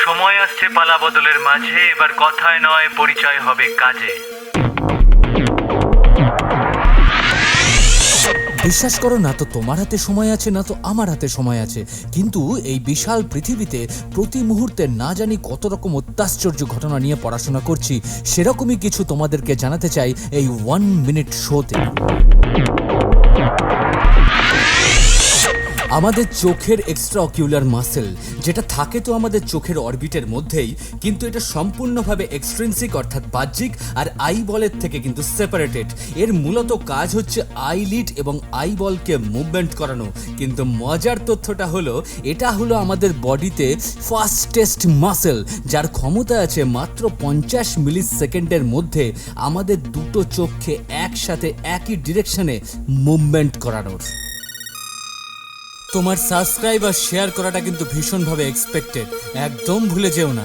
সময় আসছে পালা বদলের মাঝে, এবার কথায় নয় পরিচয় হবে কাজে। বিশ্বাস করো না তো তোমার হাতে সময় আছে, না তো আমার হাতে সময় আছে, কিন্তু এই বিশাল পৃথিবীতে প্রতি মুহূর্তে না জানি কত রকম অত্যাশ্চর্য ঘটনা নিয়ে পড়াশোনা করছি। সেরকমই কিছু তোমাদেরকে জানাতে চাই এই 1 মিনিট শোতে। আমাদের চোখের এক্সট্রা অকিউলার মাসেল, যেটা থাকে তো আমাদের চোখের অরবিটের মধ্যেই, কিন্তু এটা সম্পূর্ণভাবে এক্সট্রিনসিক অর্থাৎ বাহ্যিক, আর আই বলের থেকে কিন্তু সেপারেটেড। এর মূলত কাজ হচ্ছে আইলিড এবং আই বলকে মুভমেন্ট করানো। কিন্তু মজার তথ্যটা হলো এটা হলো আমাদের বডিতে ফাস্টেস্ট মাসেল, যার ক্ষমতা আছে মাত্র 50 মিলি সেকেন্ডের মধ্যে আমাদের দুটো চোখকে একসাথে একই ডিরেকশনে মুভমেন্ট করানোর। তোমার সাবস্ক্রাইব আর শেয়ার করাটা কিন্তু ভীষণভাবে এক্সপেক্টেড, একদম ভুলে যেও না।